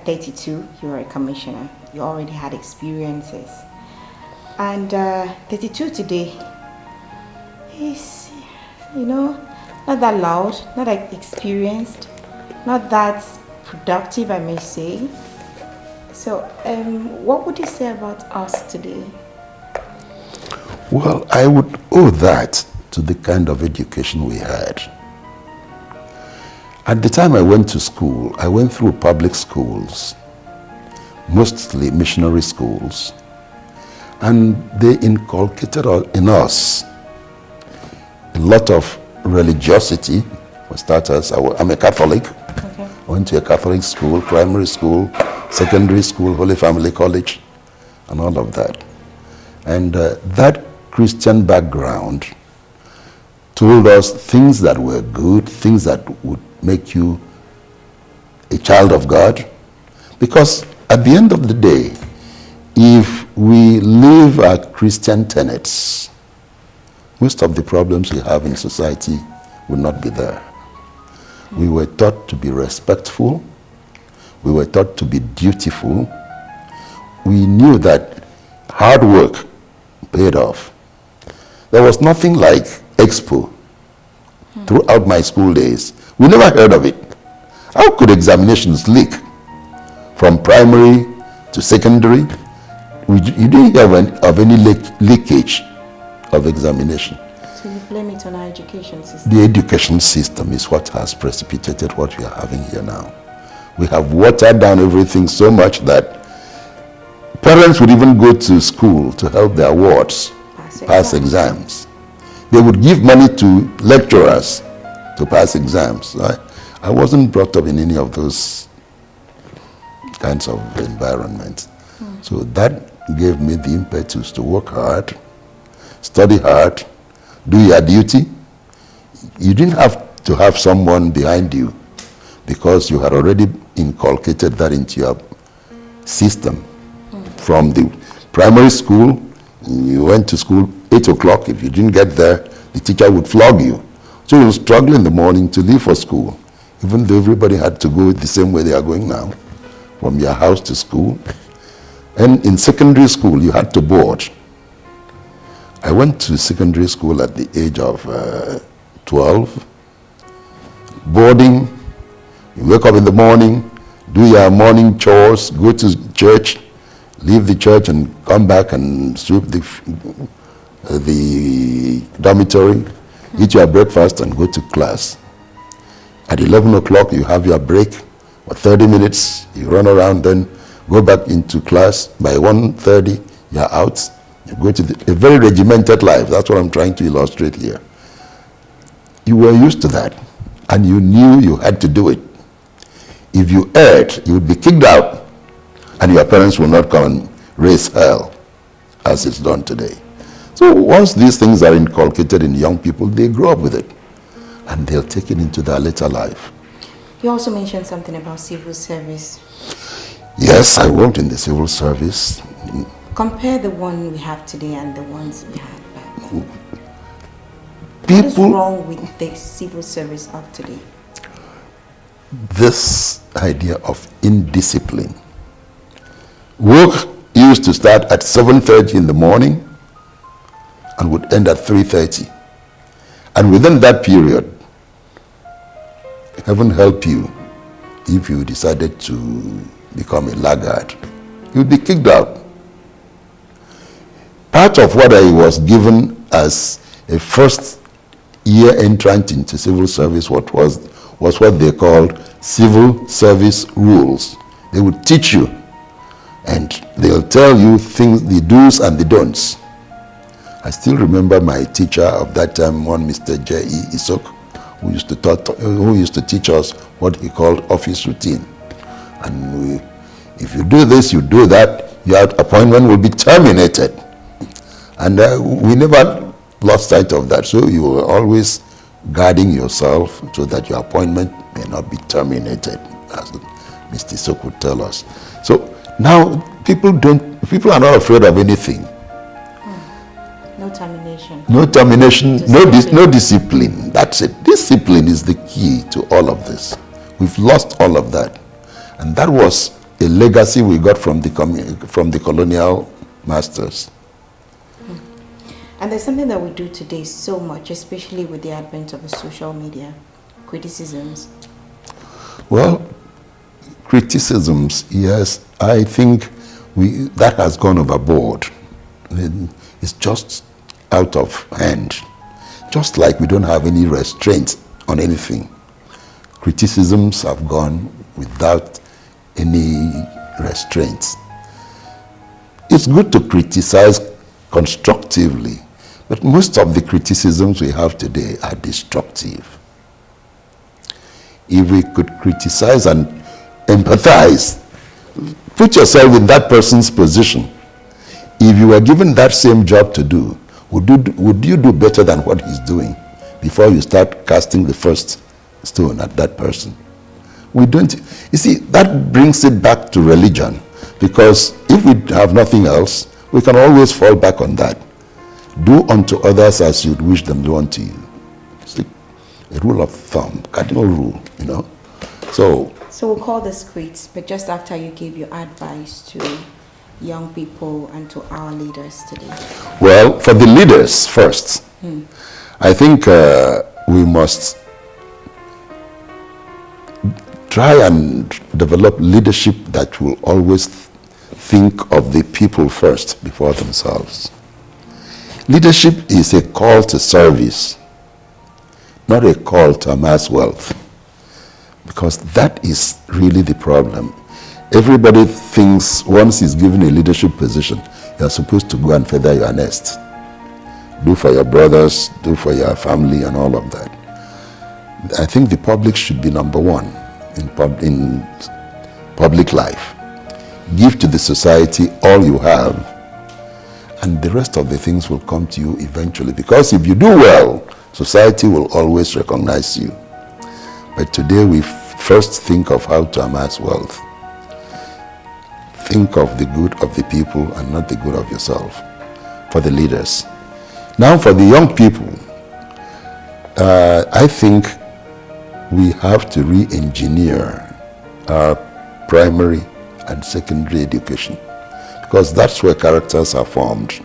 at 32, you were a commissioner. You already had experiences. And 32 today is, not that loud, not that experienced, not that productive, I may say. So, what would you say about us today? Well, I would owe that to the kind of education we had. At the time I went to school, I went through public schools, mostly missionary schools, and they inculcated in us a lot of religiosity. For starters, I'm a Catholic. Okay. I went to a Catholic school, primary school, secondary school, Holy Family College, and all of that. And that Christian background told us things that were good, things that would make you a child of God. Because at the end of the day, if we live our Christian tenets, most of the problems we have in society would not be there. We were taught to be respectful. We were taught to be dutiful. We knew that hard work paid off. There was nothing like Expo throughout my school days. We never heard of it. How could examinations leak from primary to secondary? You didn't hear of any leakage of examination. So you blame it on our education system? The education system is what has precipitated what we are having here now. We have watered down everything so much that parents would even go to school to help their wards pass exams. They would give money to lecturers to pass exams. I wasn't brought up in any of those kinds of environments. So that gave me the impetus to work hard, study hard, do your duty. You didn't have to have someone behind you because you had already inculcated that into your system. From the primary school, you went to school 8 o'clock. If you didn't get there, the teacher would flog you. So you would struggle in the morning to leave for school, even though everybody had to go the same way they are going now, from your house to school. And in secondary school, you had to board. I went to secondary school at the age of 12. Boarding, you wake up in the morning, do your morning chores, go to church, leave the church and come back and sweep the dormitory, eat your breakfast and go to class. At 11 o'clock, you have your break for 30 minutes, you run around, then go back into class. By 1:30, you're out. You go to a very regimented life. That's what I'm trying to illustrate here. You were used to that, and you knew you had to do it. If you erred, you would be kicked out, and your parents will not come and raise hell, as it's done today. So once these things are inculcated in young people, they grow up with it, and they'll take it into their later life. You also mentioned something about civil service. Yes, I worked in the civil service. Compare the one we have today and the ones we had back then. People, what is wrong with the civil service of today? This idea of indiscipline. Work used to start at 7:30 in the morning and would end at 3:30. And within that period, heaven help you if you decided to become a laggard. You'd be kicked out. Part of what I was given as a first year entrant into civil service was what they called civil service rules. They would teach you and they'll tell you things, the do's and the don'ts. I still remember my teacher of that time, one Mr. E.E.Umana, who used to teach us what he called office routine. And if you do this, you do that, your appointment will be terminated. And we never lost sight of that. So you were always guarding yourself so that your appointment may not be terminated, as Mr. Sok would tell us. So now people are not afraid of anything. No termination. No termination, no discipline. That's it. Discipline is the key to all of this. We've lost all of that. And that was a legacy we got from the colonial masters. And there's something that we do today so much, especially with the advent of the social media, criticisms. Well, criticisms, yes, I think that has gone overboard. It's just out of hand. Just like we don't have any restraint on anything. Criticisms have gone without any restraints. It's good to criticize constructively, but most of the criticisms we have today are destructive. If we could criticize and empathize, put yourself in that person's position. If you were given that same job to do, would you do better than what he's doing before you start casting the first stone at that person? We don't. You see, that brings it back to religion, because if we have nothing else, we can always fall back on that. Do unto others as you'd wish them to unto you. It's a rule of thumb, cardinal rule, you know. So we'll call this quits, but just after you give your advice to young people and to our leaders today. Well, for the leaders first, I think we must try and develop leadership that will always think of the people first before themselves. Leadership is a call to service, not a call to amass wealth, because that is really the problem. Everybody thinks once he's given a leadership position, you're supposed to go and feather your nest. Do for your brothers, do for your family, and all of that. I think the public should be number one in public life. Give to the society all you have, and the rest of the things will come to you eventually. Because if you do well, society will always recognize you. But today we first think of how to amass wealth. Think of the good of the people and not the good of yourself, for the leaders. Now for the young people, I think we have to re-engineer our primary and secondary education, because that's where characters are formed.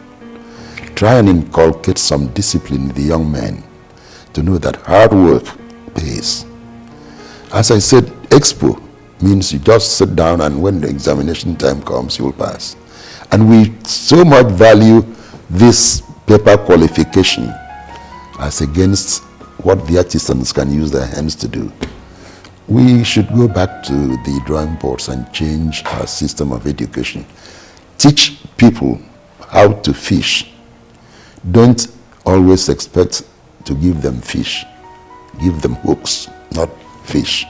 Try and inculcate some discipline in the young men to know that hard work pays. As I said, expo means you just sit down and when the examination time comes, you will pass. And we so much value this paper qualification as against what the artisans can use their hands to do. We should go back to the drawing boards and change our system of education. Teach people how to fish. Don't always expect to give them fish. Give them hooks, not fish.